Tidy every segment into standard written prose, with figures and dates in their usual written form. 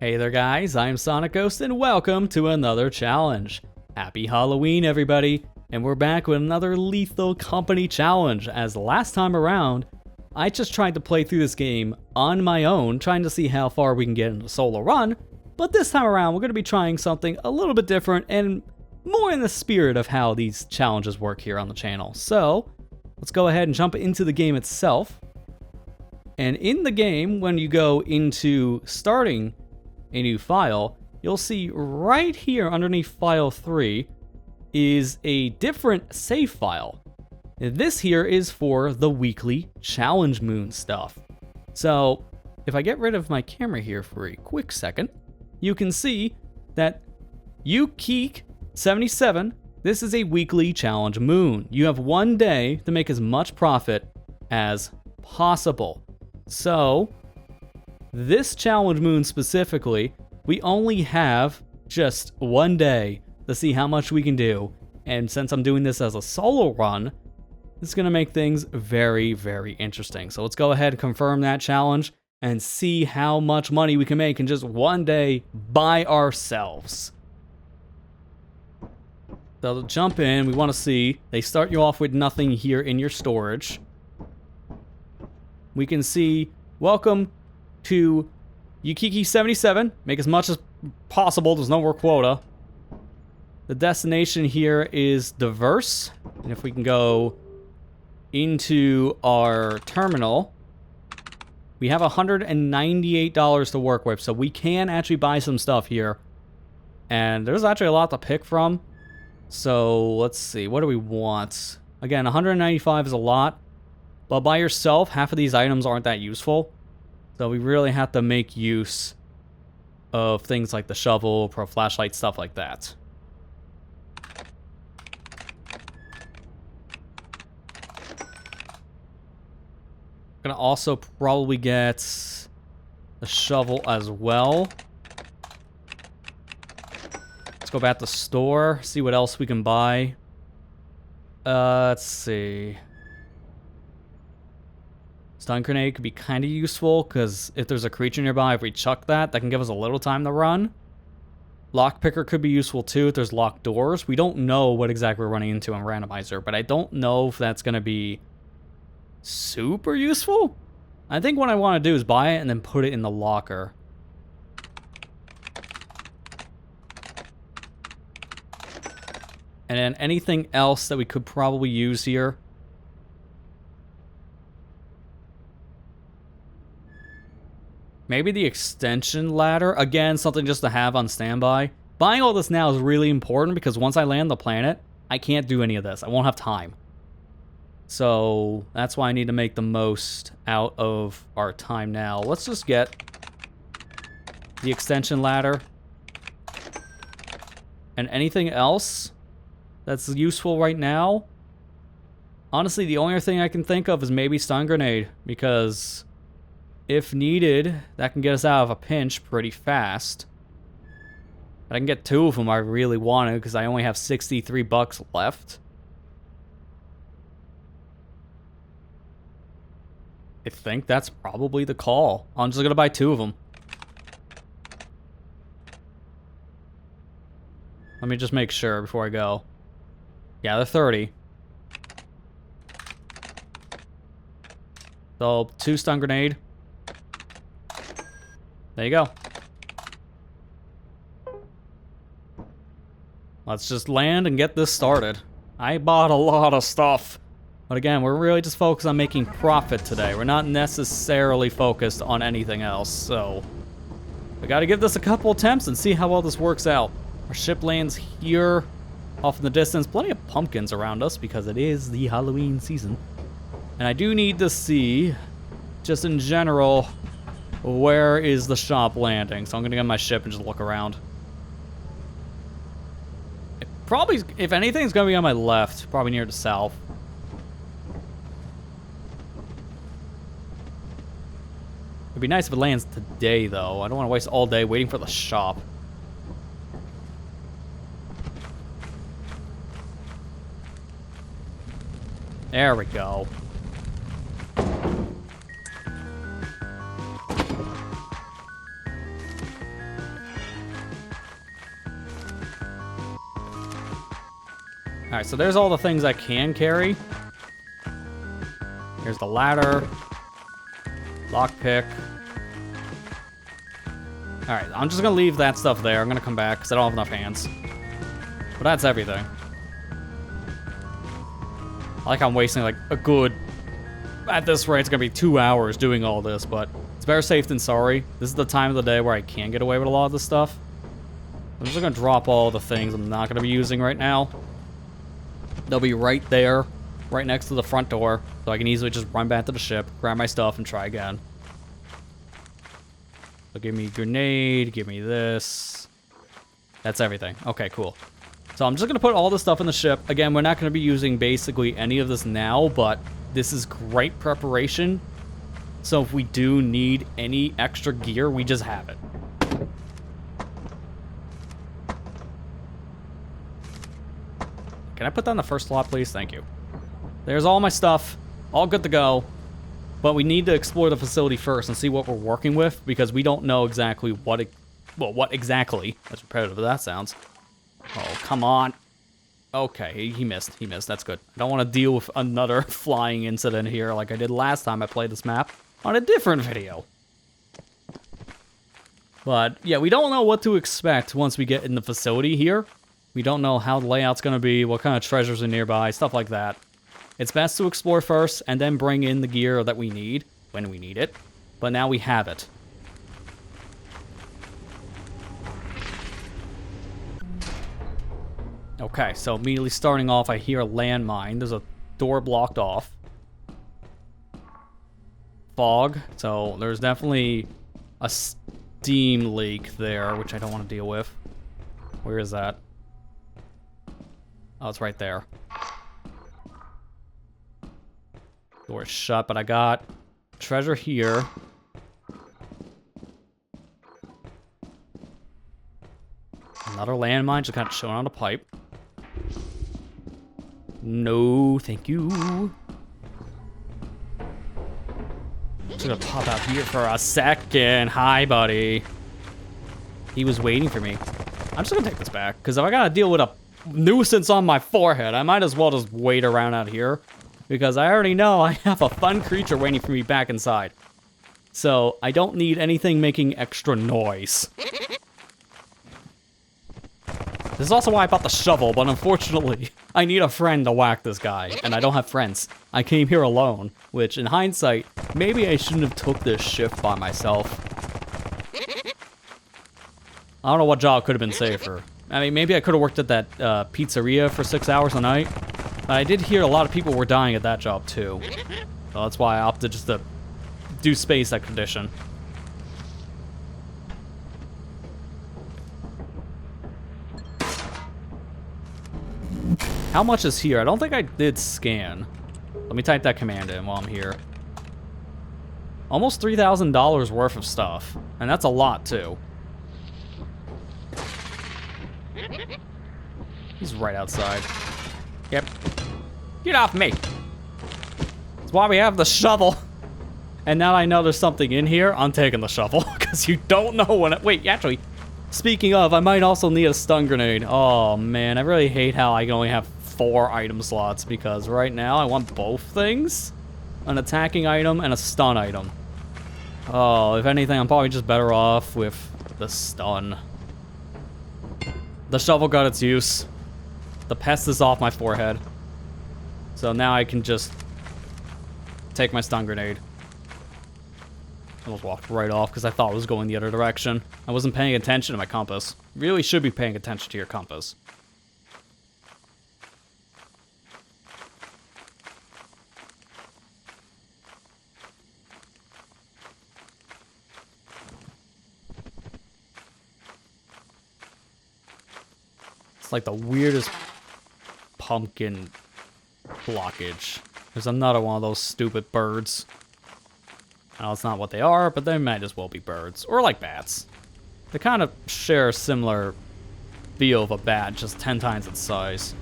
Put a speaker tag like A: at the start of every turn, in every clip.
A: Hey there guys, I'm SonicGhost and welcome to another challenge. Happy Halloween everybody, and we're back with another Lethal Company challenge. As last time around, I just tried to play through this game on my own, trying to see how far we can get in a solo run, but this time around we're going to be trying something a little bit different and more in the spirit of how these challenges work here on the channel. So, let's go ahead and jump into the game itself. And in the game, when you go into starting a new file, you'll see right here underneath file 3 is a different save file. This here is for the weekly challenge moon stuff. So if I get rid of my camera here for a quick second, you can see that Uikk-77, this is a weekly challenge moon. You have one day to make as much profit as possible. So this challenge moon specifically, we only have just one day to see how much we can do. And since I'm doing this as a solo run, it's going to make things very, very interesting. So let's go ahead and confirm that challenge and see how much money we can make in just one day by ourselves. So to jump in, we want to see, they start you off with nothing here in your storage. We can see, welcome to Uikk-77, make as much as possible, there's no more quota. The destination here is diverse, and if we can go into our terminal, we have $198 to work with, so we can actually buy some stuff here. And there's actually a lot to pick from. So let's see, what do we want? Again, 195 is a lot, but by yourself, half of these items aren't that useful. So we really have to make use of things like the shovel, pro flashlight, stuff like that. Gonna also probably get the shovel as well. Let's go back to the store, see what else we can buy. Let's see. Stun grenade could be kind of useful, because if there's a creature nearby, if we chuck that, that can give us a little time to run. Lockpicker could be useful too if there's locked doors. We don't know what exactly we're running into in randomizer, but I don't know if that's going to be super useful. I think what I want to do is buy it and then put it in the locker. And then anything else that we could probably use here. Maybe the extension ladder. Again, something just to have on standby. Buying all this now is really important because once I land the planet, I can't do any of this. I won't have time. So that's why I need to make the most out of our time now. Let's just get the extension ladder. And anything else that's useful right now? Honestly, the only thing I can think of is maybe stun grenade, because if needed, that can get us out of a pinch pretty fast. But I can get two of them I really want to, because I only have 63 bucks left. I think that's probably the call. I'm just going to buy two of them. Let me just make sure before I go. Yeah, they're 30. So, 2 stun grenade. There you go. Let's just land and get this started. I bought a lot of stuff. But again, we're really just focused on making profit today. We're not necessarily focused on anything else, so we gotta give this a couple attempts and see how well this works out. Our ship lands here, off in the distance. Plenty of pumpkins around us because it is the Halloween season. And I do need to see, just in general, where is the shop landing? So I'm gonna get my ship and just look around. It probably, if anything, it's gonna be on my left, probably near the south. It'd be nice if it lands today, though. I don't want to waste all day waiting for the shop. There we go. Alright, so there's all the things I can carry. Here's the ladder. Lockpick. Alright, I'm just gonna leave that stuff there. I'm gonna come back because I don't have enough hands. But that's everything. I like how I'm wasting like a good... At this rate, it's gonna be 2 hours doing all this, but it's better safe than sorry. This is the time of the day where I can get away with a lot of this stuff. I'm just gonna drop all the things I'm not gonna be using right now. They'll be right there, right next to the front door, so I can easily just run back to the ship, grab my stuff, and try again. So give me a grenade, give me this. That's everything. Okay, cool. So I'm just gonna put all this stuff in the ship. Again, we're not gonna be using basically any of this now, but this is great preparation. So if we do need any extra gear, we just have it. Can I put that on the first slot, please? Thank you. There's all my stuff. All good to go. But we need to explore the facility first and see what we're working with, because we don't know exactly what what exactly, as repetitive as that sounds. Oh, come on. Okay, he missed. He missed. That's good. I don't want to deal with another flying incident here like I did last time I played this map on a different video. But, yeah, we don't know what to expect once we get in the facility here. We don't know how the layout's going to be, what kind of treasures are nearby, stuff like that. It's best to explore first and then bring in the gear that we need when we need it. But now we have it. Okay, so immediately starting off, I hear a landmine. There's a door blocked off. Fog, so there's definitely a steam leak there, which I don't want to deal with. Where is that? Oh, it's right there. Door's shut, but I got treasure here. Another landmine just kind of showing on the pipe. No, thank you. Just gonna pop out here for a second. Hi, buddy. He was waiting for me. I'm just gonna take this back, because if I gotta deal with a nuisance on my forehead, I might as well just wait around out here, because I already know I have a fun creature waiting for me back inside. So, I don't need anything making extra noise. This is also why I bought the shovel, but unfortunately, I need a friend to whack this guy, and I don't have friends. I came here alone, which, in hindsight, maybe I shouldn't have took this shift by myself. I don't know what job could have been safer. I mean, maybe I could have worked at that pizzeria for 6 hours a night, but I did hear a lot of people were dying at that job, too. So that's why I opted just to do space expedition. How much is here? I don't think I did scan. Let me type that command in while I'm here. Almost $3,000 worth of stuff. And that's a lot, too. He's right outside. Yep. Get off me! That's why we have the shovel. And now I know there's something in here, I'm taking the shovel. Because you don't know when it... Wait, actually... Speaking of, I might also need a stun grenade. Oh, man, I really hate how I can only have 4 item slots, because right now I want both things. An attacking item and a stun item. Oh, if anything, I'm probably just better off with the stun. The shovel got its use. The pest is off my forehead. So now I can just take my stun grenade. I almost walked right off because I thought it was going the other direction. I wasn't paying attention to my compass. Really should be paying attention to your compass. It's like the weirdest pumpkin blockage. There's another one of those stupid birds. I know it's not what they are, but they might as well be birds. Or like bats. They kind of share a similar feel of a bat, just 10 times its size.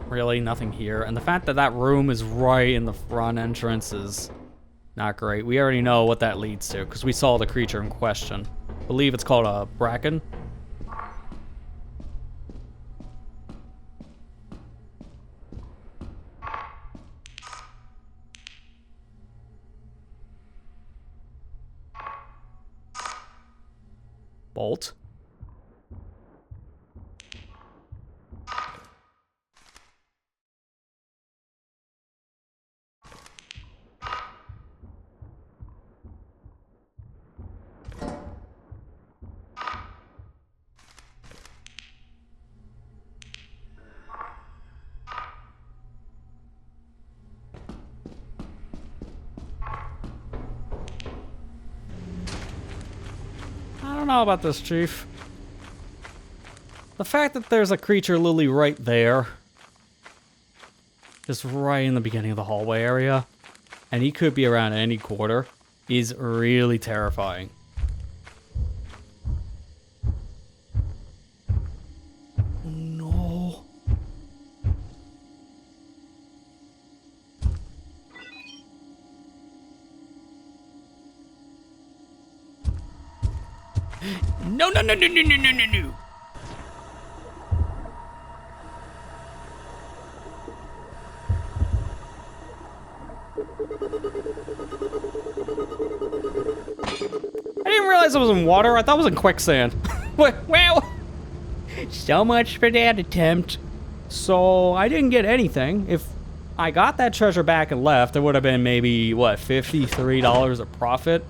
A: Really, nothing here. And the fact that that room is right in the front entrance is Not great. We already know what that leads to, because we saw the creature in question. I believe it's called a bracken. Bolt. I don't know about this, Chief. The fact that there's a creature lily right there, just right in the beginning of the hallway area, and he could be around any quarter, is really terrifying. No. No, no, no, no, no, no, no, no, no. I didn't realize it was in water. I thought it was in quicksand. Well, so much for that attempt. So I didn't get anything. If I got that treasure back and left, it would have been maybe, what, $53 of profit?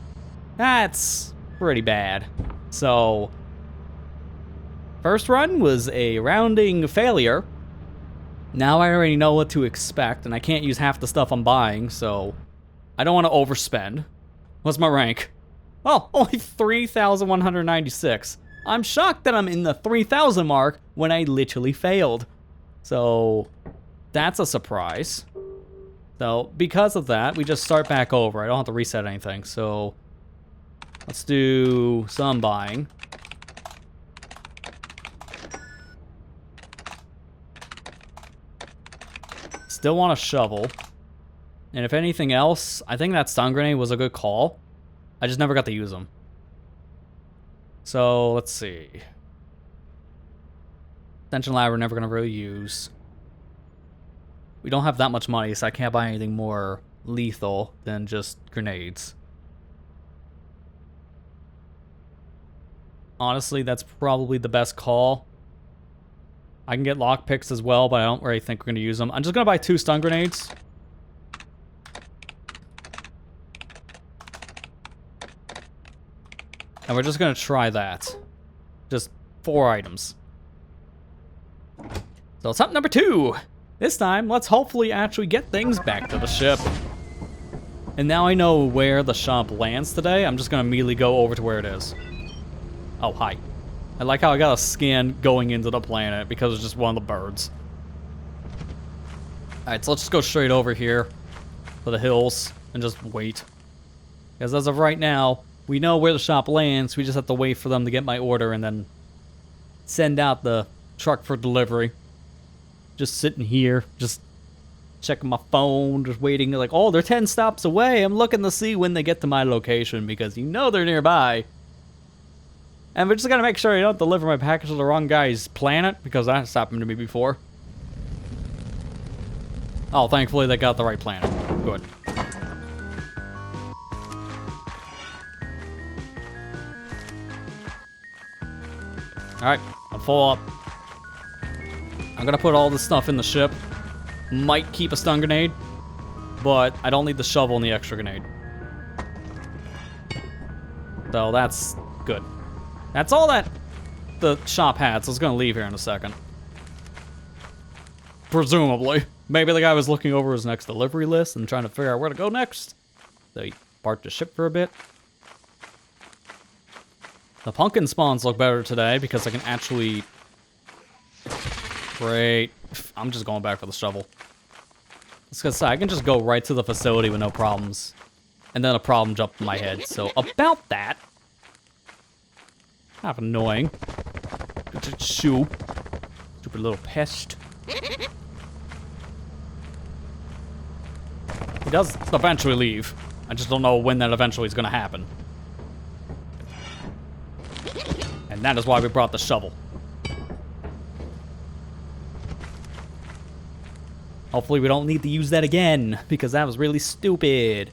A: That's pretty bad. So, first run was a rounding failure. Now I already know what to expect, and I can't use half the stuff I'm buying, so I don't want to overspend. What's my rank? Oh, only 3,196. I'm shocked that I'm in the 3,000 mark when I literally failed. So, that's a surprise. So, because of that, we just start back over. I don't have to reset anything, so let's do some buying. Still want a shovel. And if anything else, I think that stun grenade was a good call. I just never got to use them. So, let's see. Extension lab we're never going to really use. We don't have that much money, so I can't buy anything more lethal than just grenades. Honestly, that's probably the best call. I can get lockpicks as well, but I don't really think we're going to use them. I'm just going to buy 2 stun grenades. And we're just going to try that. Just 4 items. So it's up number 2. This time, let's hopefully actually get things back to the ship. And now I know where the shop lands today. I'm just going to immediately go over to where it is. Oh, hi. I like how I got a scan going into the planet because it's just one of the birds. Alright, so let's just go straight over here to the hills and just wait. Because as of right now, we know where the shop lands. We just have to wait for them to get my order and then send out the truck for delivery. Just sitting here, just checking my phone, just waiting. Like, oh, they're 10 stops away. I'm looking to see when they get to my location because you know they're nearby. And we're just gonna make sure I don't deliver my package to the wrong guy's planet, because that's happened to me before. Oh, thankfully they got the right planet. Good. Alright, I'm full up. I'm gonna put all this stuff in the ship. Might keep a stun grenade, but I don't need the shovel and the extra grenade. So that's good. That's all that the shop had, so it's gonna leave here in a second. Presumably. Maybe the guy was looking over his next delivery list and trying to figure out where to go next. So he parked the ship for a bit. The pumpkin spawns look better today because I can actually... Great. I'm just going back for the shovel. I was gonna say, I can just go right to the facility with no problems. And then a problem jumped in my head. So about that... Kind of annoying. Stupid little pest. He does eventually leave. I just don't know when that eventually is going to happen. And that is why we brought the shovel. Hopefully we don't need to use that again, because that was really stupid.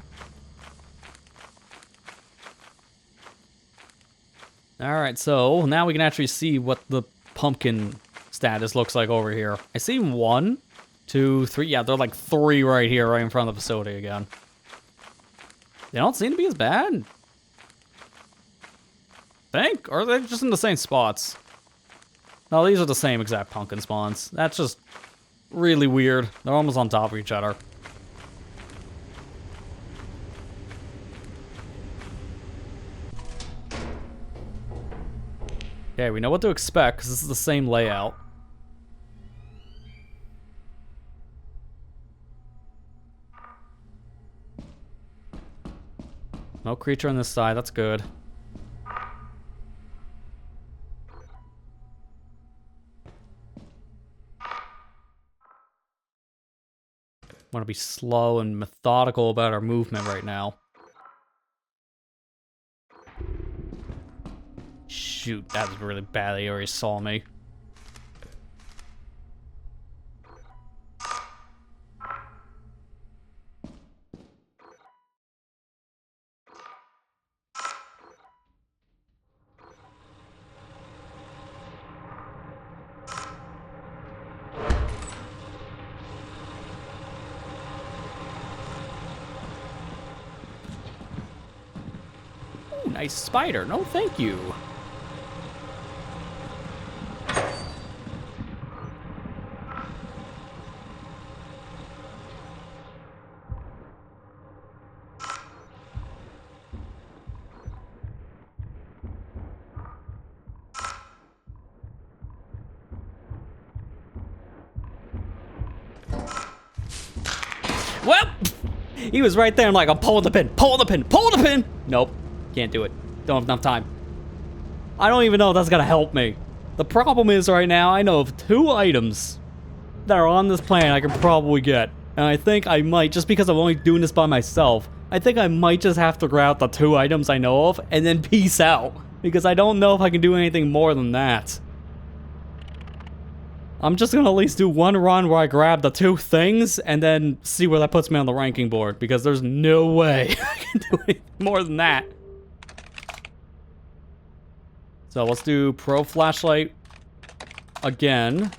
A: Alright, so now we can actually see what the pumpkin status looks like over here. I see 1, 2, 3. Yeah, they're like 3 right here, right in front of the facility again. They don't seem to be as bad. Think? Or are they just in the same spots? No, these are the same exact pumpkin spawns. That's just really weird. They're almost on top of each other. Okay, we know what to expect, because this is the same layout. No creature on this side, that's good. Want to be slow and methodical about our movement right now. Shoot, that was really bad. He already saw me. Ooh, nice spider. No, thank you. Well, he was right there. I'm like, I'm pulling the pin, pulling the pin, pulling the pin. Nope, can't do it. Don't have enough time. I don't even know if that's gonna help me. The problem is right now, I know of 2 items that are on this planet I can probably get. And I think I might, just because I'm only doing this by myself, I think I might just have to grab the 2 items I know of and then peace out. Because I don't know if I can do anything more than that. I'm just gonna at least do one run where I grab the 2 things and then see where that puts me on the ranking board, because there's no way I can do anything more than that. So let's do Pro Flashlight again.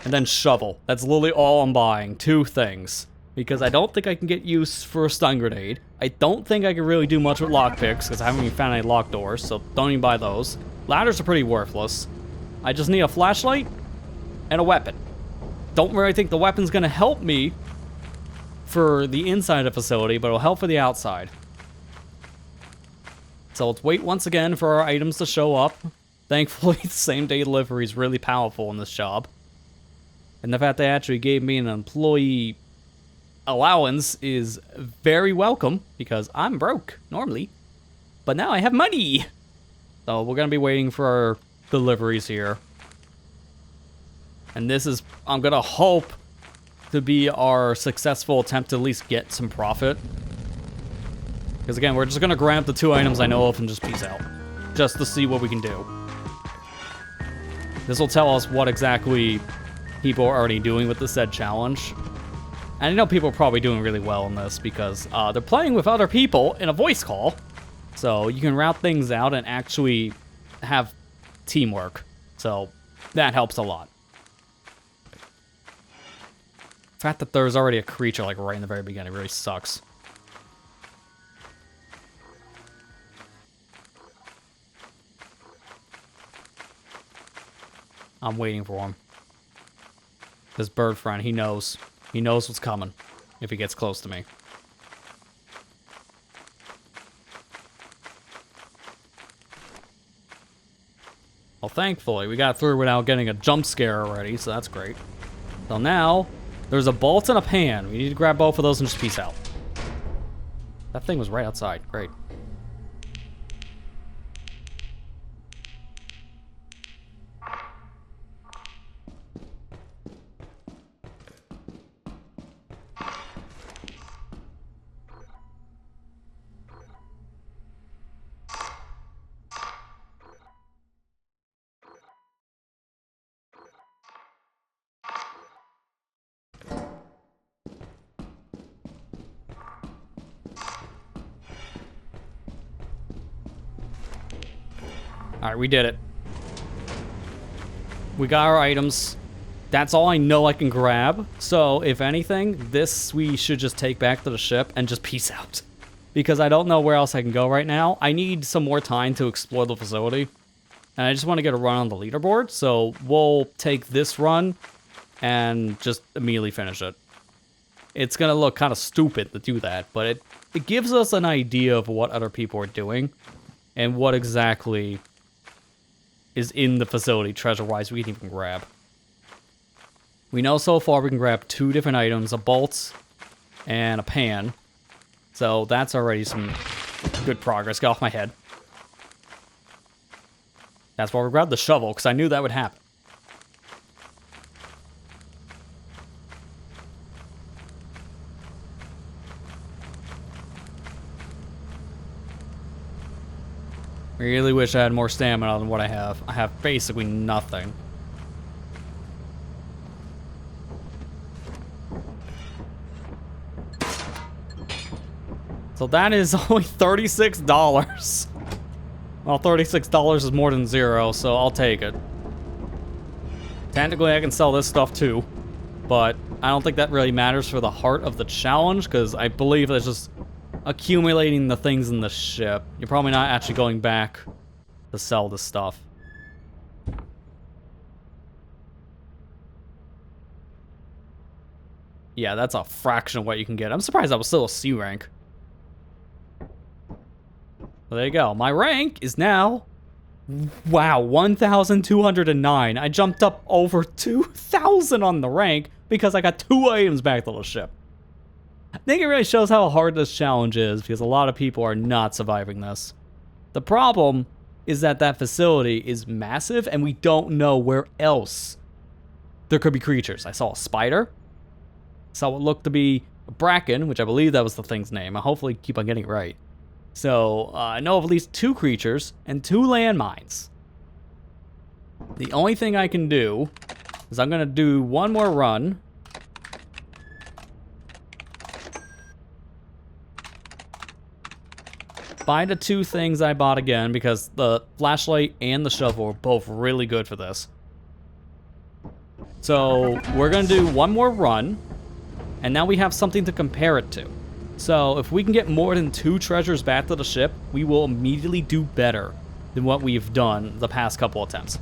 A: And then Shovel. That's literally all I'm buying. 2 things. Because I don't think I can get use for a stun grenade. I don't think I can really do much with lockpicks, because I haven't even found any locked doors, so don't even buy those. Ladders are pretty worthless. I just need a flashlight and a weapon. Don't really think the weapon's gonna help me for the inside of the facility, but it'll help for the outside. So let's wait once again for our items to show up. Thankfully, the same-day delivery is really powerful in this job. And the fact they actually gave me an employee allowance is very welcome, because I'm broke, normally. But now I have money! So we're going to be waiting for our deliveries here. And this is, I'm going to hope, to be our successful attempt to at least get some profit. Because again, we're just going to grab the 2 items I know of and just peace out. Just to see what we can do. This will tell us what exactly people are already doing with the said challenge. And I know people are probably doing really well in this, because they're playing with other people in a voice call. So you can route things out and actually have teamwork. So that helps a lot. The fact that there's already a creature like right in the very beginning really sucks. I'm waiting for him. This bird friend, he knows. He knows what's coming if he gets close to me. Well, thankfully, we got through without getting a jump scare already, so that's great. So now, there's a bolt and a pan. We need to grab both of those and just peace out. That thing was right outside. Great. Alright, we did it. We got our items. That's all I know I can grab. So, if anything, this we should just take back to the ship and just peace out. Because I don't know where else I can go right now. I need some more time to explore the facility. And I just want to get a run on the leaderboard. So, we'll take this run and just immediately finish it. It's going to look kind of stupid to do that, but it gives us an idea of what other people are doing and what exactly is in the facility treasure-wise we can even grab. We know so far we can grab 2 different items, a bolt and a pan. So that's already some good progress. Get off my head. That's why we grabbed the shovel, because I knew that would happen. Really wish I had more stamina than what I have. I have basically nothing. So that is only $36. Well, $36 is more than 0, so I'll take it. Technically, I can sell this stuff too, but I don't think that really matters for the heart of the challenge, because I believe that's just accumulating the things in the ship. You're probably not actually going back to sell this stuff. Yeah, that's a fraction of what you can get. I'm surprised that was still a C rank. Well, there you go. My rank is now, wow, 1,209. I jumped up over 2,000 on the rank because I got 2 items back to the ship. I think it really shows how hard this challenge is, because a lot of people are not surviving this. The problem is that that facility is massive and we don't know where else there could be creatures. I saw a spider. Saw what looked to be a bracken, which I believe that was the thing's name. I hopefully keep on getting it right. So, I know of at least 2 creatures and 2 landmines. The only thing I can do is I'm going to do one more run. Buy the 2 things I bought again, because the flashlight and the shovel are both really good for this. So, we're going to do one more run, and now we have something to compare it to. So, if we can get more than 2 treasures back to the ship, we will immediately do better than what we've done the past couple attempts.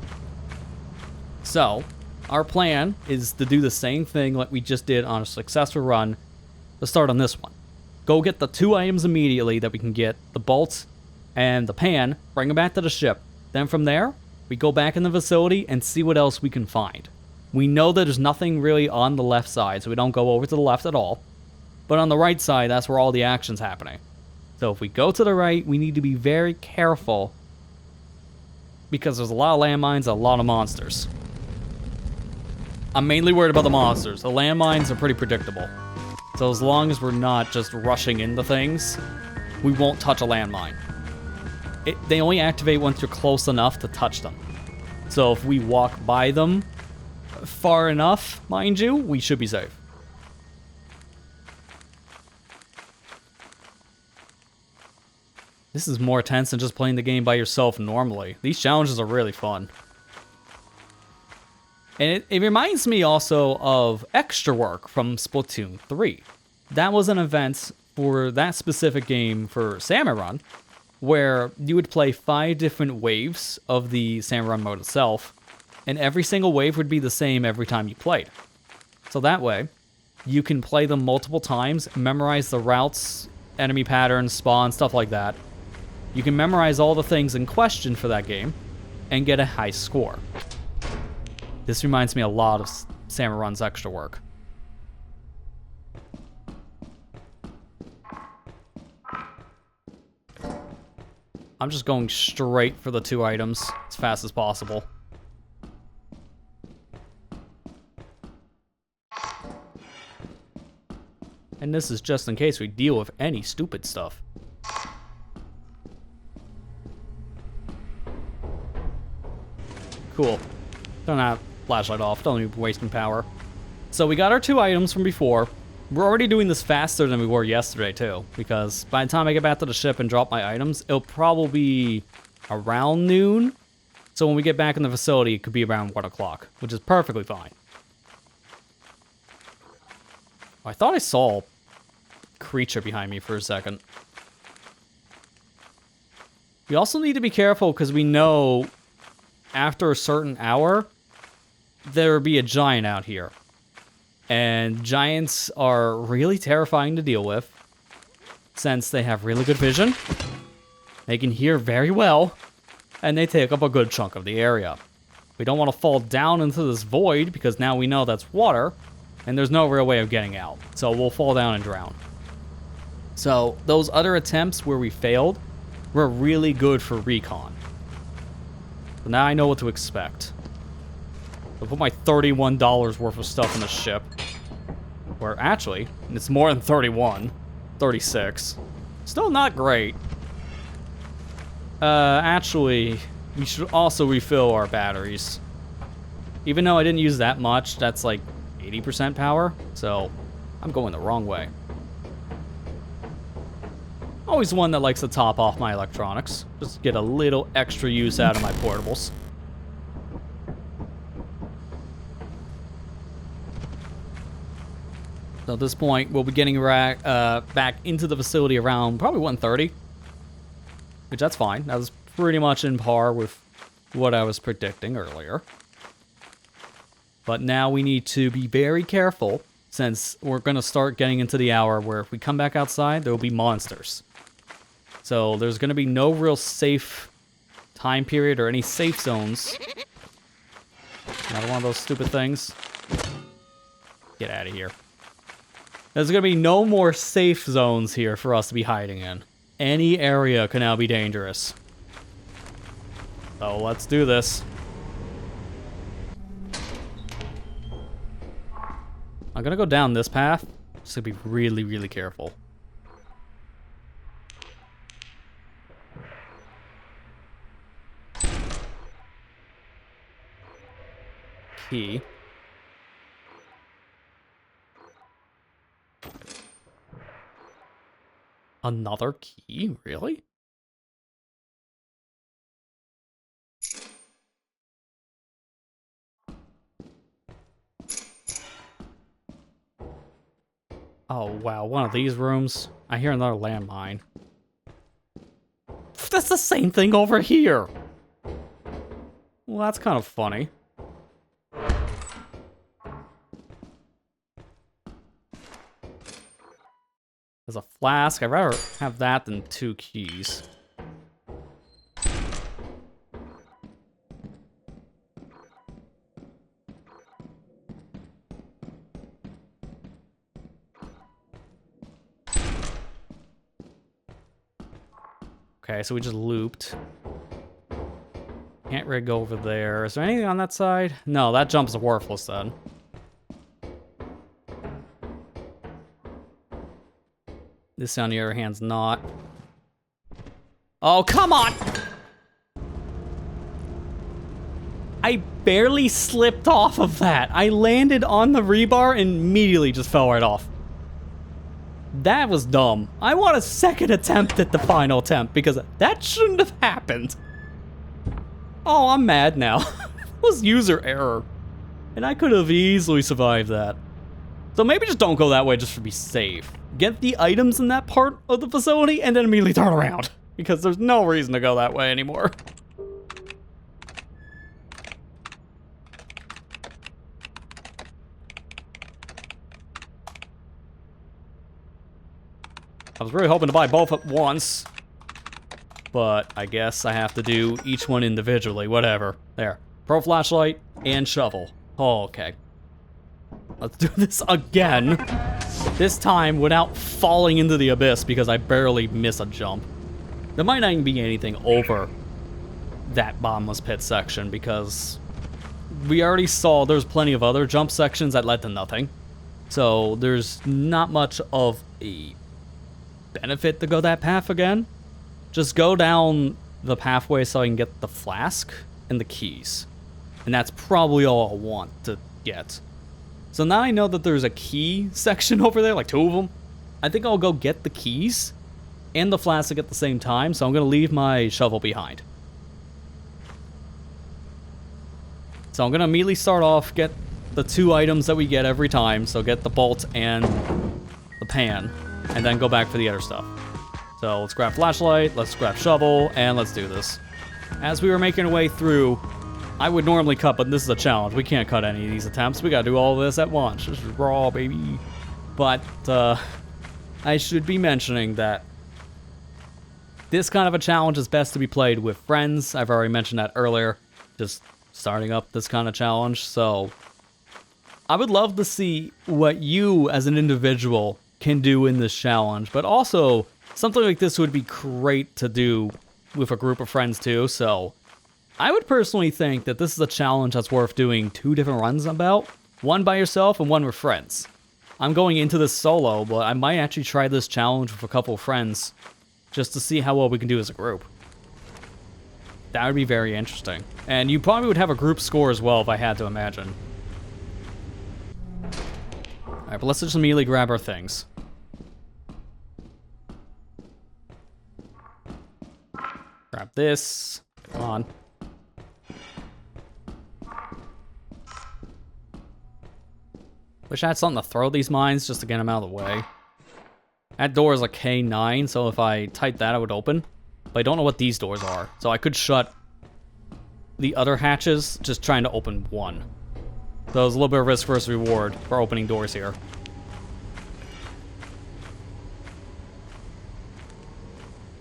A: So, our plan is to do the same thing like we just did on a successful run to start on this one. Go get the 2 items immediately that we can get, the bolt and the pan, bring them back to the ship. Then from there, we go back in the facility and see what else we can find. We know that there's nothing really on the left side, so we don't go over to the left at all. But on the right side, that's where all the action's happening. So if we go to the right, we need to be very careful, because there's a lot of landmines, a lot of monsters. I'm mainly worried about the monsters. The landmines are pretty predictable. So as long as we're not just rushing into things, we won't touch a landmine. They only activate once you're close enough to touch them. So if we walk by them far enough, mind you, we should be safe. This is more tense than just playing the game by yourself normally. These challenges are really fun. And it reminds me also of Extra Work from Splatoon 3. That was an event for that specific game for Salmon Run, where you would play 5 different waves of the Salmon Run mode itself, and every single wave would be the same every time you played. So that way, you can play them multiple times, memorize the routes, enemy patterns, spawn, stuff like that. You can memorize all the things in question for that game, and get a high score. This reminds me a lot of Salmon Run's Extra Work. I'm just going straight for the 2 items as fast as possible. And this is just in case we deal with any stupid stuff. Cool. Don't have flashlight off. Don't be wasting power. So we got our 2 items from before. We're already doing this faster than we were yesterday too, because by the time I get back to the ship and drop my items, it'll probably be around noon, So when we get back in the facility, it could be around 1 o'clock, which is perfectly fine. I thought I saw a creature behind me for a second. We also need to be careful because we know after a certain hour, there will be a giant out here. And giants are really terrifying to deal with since they have really good vision. They can hear very well, and they take up a good chunk of the area. We don't want to fall down into this void because now we know that's water, and there's no real way of getting out. So we'll fall down and drown. So those other attempts where we failed were really good for recon. So now I know what to expect. I'll put my $31 worth of stuff in the ship. Where actually, it's more than 31. 36. Still not great. Actually, we should also refill our batteries. Even though I didn't use that much, that's like 80% power. So, I'm going the wrong way. Always one that likes to top off my electronics. Just get a little extra use out of my portables. So at this point, we'll be getting back into the facility around probably 1:30. Which that's fine. That was pretty much in par with what I was predicting earlier. But now we need to be very careful since we're going to start getting into the hour where if we come back outside, there will be monsters. So there's going to be no real safe time period or any safe zones. Another one of those stupid things. Get out of here. There's going to be no more safe zones here for us to be hiding in. Any area can now be dangerous. So let's do this. I'm going to go down this path. Just to be really, really careful. Key. Another key? Really? Oh, wow. One of these rooms. I hear another landmine. That's the same thing over here. Well, that's kind of funny. There's a flask. I'd rather have that than 2 keys. Okay, so we just looped. Can't really go over there. Is there anything on that side? No, that jump's worthless then. This, on the other hand's not. Oh, come on! I barely slipped off of that. I landed on the rebar and immediately just fell right off. That was dumb. I want a second attempt at the final attempt because that shouldn't have happened. Oh, I'm mad now. It was user error. And I could have easily survived that. So maybe just don't go that way just to be safe. Get the items in that part of the facility and then immediately turn around. Because there's no reason to go that way anymore. I was really hoping to buy both at once. But I guess I have to do each one individually. Whatever. There. Pro flashlight and shovel. Oh, okay. Let's do this again. This time without falling into the abyss because I barely miss a jump. There might not even be anything over that bottomless pit section because we already saw there's plenty of other jump sections that led to nothing. So there's not much of a benefit to go that path again. Just go down the pathway so I can get the flask and the keys. And that's probably all I want to get. So now I know that there's a key section over there, like 2 of them. I think I'll go get the keys and the flask at the same time, so I'm going to leave my shovel behind. So I'm going to immediately start off, get the 2 items that we get every time. So get the bolt and the pan, and then go back for the other stuff. So let's grab flashlight, let's grab shovel, and let's do this. As we were making our way through, I would normally cut, but this is a challenge. We can't cut any of these attempts. We gotta do all of this at once. This is raw, baby. But I should be mentioning that this kind of a challenge is best to be played with friends. I've already mentioned that earlier, just starting up this kind of challenge. So I would love to see what you as an individual can do in this challenge, but also something like this would be great to do with a group of friends too. So I would personally think that this is a challenge that's worth doing 2 different runs about. One by yourself and one with friends. I'm going into this solo, but I might actually try this challenge with a couple of friends just to see how well we can do as a group. That would be very interesting. And you probably would have a group score as well if I had to imagine. Alright, but let's just immediately grab our things. Grab this. Come on. Wish I had something to throw these mines just to get them out of the way. That door is a K9, so if I type that, it would open. But I don't know what these doors are. So I could shut the other hatches, just trying to open one. So it's a little bit of risk versus reward for opening doors here.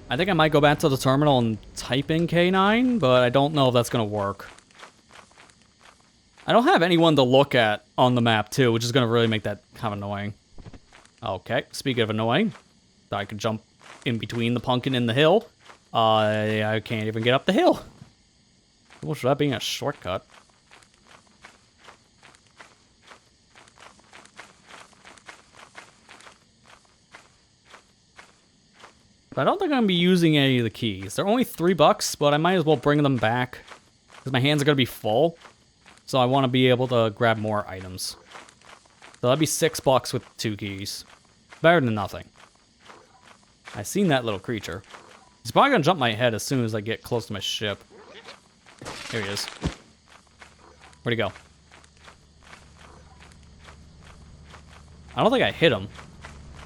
A: I think I might go back to the terminal and type in K9, but I don't know if that's going to work. I don't have anyone to look at on the map, too, which is going to really make that kind of annoying. Okay, speaking of annoying, I could jump in between the pumpkin and the hill. I can't even get up the hill. What's that being a shortcut? But I don't think I'm going to be using any of the keys. They're only $3, but I might as well bring them back because my hands are going to be full. So I want to be able to grab more items. So that'd be $6 with 2 keys. Better than nothing. I seen that little creature. He's probably going to jump my head as soon as I get close to my ship. Here he is. Where'd he go? I don't think I hit him.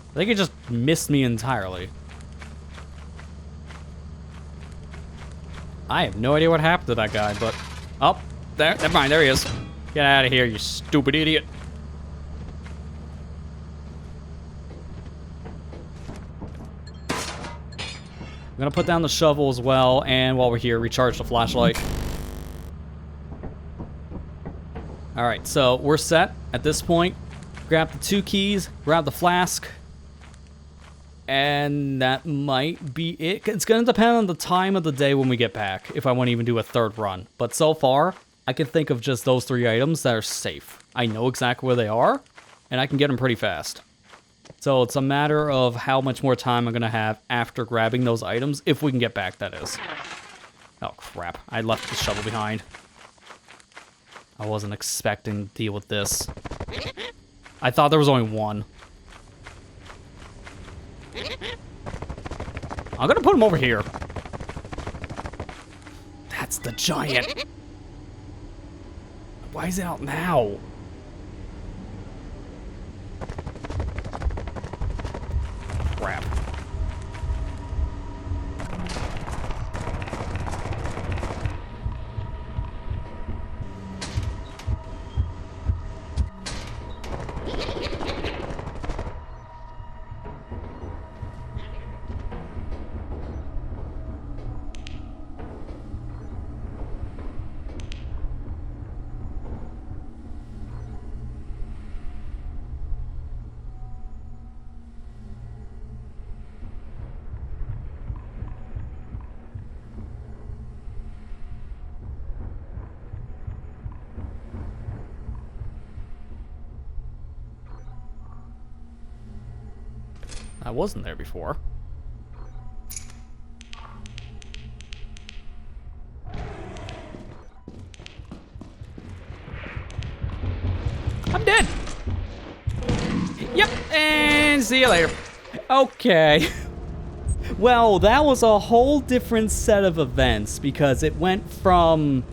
A: I think he just missed me entirely. I have no idea what happened to that guy, but... Oh, there, never mind, there he is. Get out of here, you stupid idiot. I'm gonna put down the shovel as well, and while we're here, recharge the flashlight. Alright, so we're set at this point. Grab the 2 keys, grab the flask. And that might be it. It's going to depend on the time of the day when we get back, if I want to even do a 3rd run. But so far, I can think of just those 3 items that are safe. I know exactly where they are, and I can get them pretty fast. So it's a matter of how much more time I'm going to have after grabbing those items, if we can get back, that is. Oh, crap. I left the shovel behind. I wasn't expecting to deal with this. I thought there was only one. I'm gonna put him over here. That's the giant. Why is it out now? Crap. I wasn't there before. I'm dead! Yep, and see you later. Okay. Well, that was a whole different set of events because it went from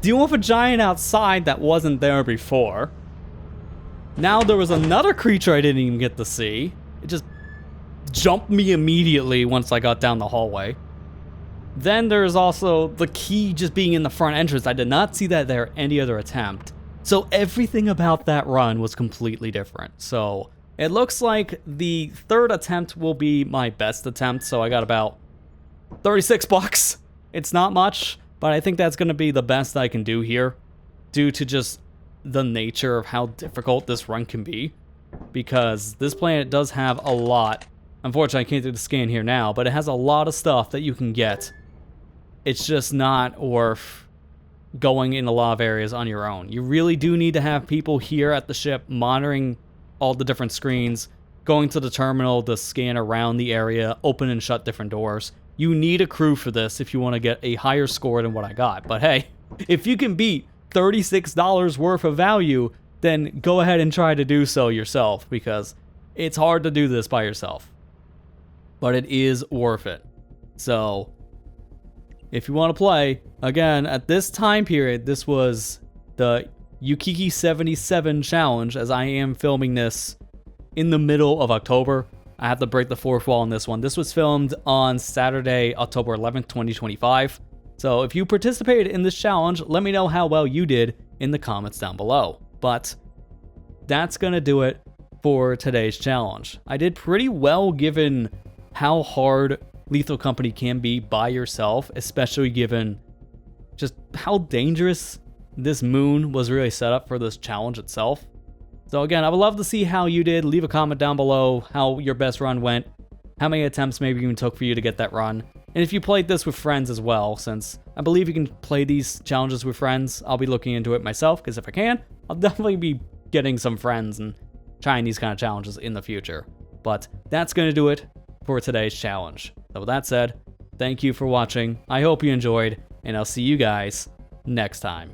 A: dealing with a giant outside that wasn't there before. Now there was another creature I didn't even get to see. It just jumped me immediately once I got down the hallway. Then there's also the key just being in the front entrance. I did not see that there any other attempt. So everything about that run was completely different. So it looks like the third attempt will be my best attempt. So I got about 36 bucks. It's not much, but I think that's going to be the best I can do here due to just the nature of how difficult this run can be. Because this planet does have a lot. Unfortunately, I can't do the scan here now, but it has a lot of stuff that you can get. It's just not worth going in a lot of areas on your own. You really do need to have people here at the ship monitoring all the different screens, going to the terminal to scan around the area, open and shut different doors. You need a crew for this if you want to get a higher score than what I got. But hey, if you can beat $36 worth of value, then go ahead and try to do so yourself, because it's hard to do this by yourself. But it is worth it. So if you want to play, again, at this time period, this was the Uikk-77 challenge, as I am filming this in the middle of October. I have to break the fourth wall on this one. This was filmed on Saturday, October 11th, 2025. So if you participated in this challenge, let me know how well you did in the comments down below. But that's going to do it for today's challenge. I did pretty well given how hard Lethal Company can be by yourself, especially given just how dangerous this moon was really set up for this challenge itself. So again, I would love to see how you did. Leave a comment down below how your best run went, how many attempts maybe even took for you to get that run, and if you played this with friends as well, since I believe you can play these challenges with friends. I'll be looking into it myself, because if I can, I'll definitely be getting some friends and trying these kind of challenges in the future. But that's going to do it for today's challenge. So with that said, thank you for watching. I hope you enjoyed, and I'll see you guys next time.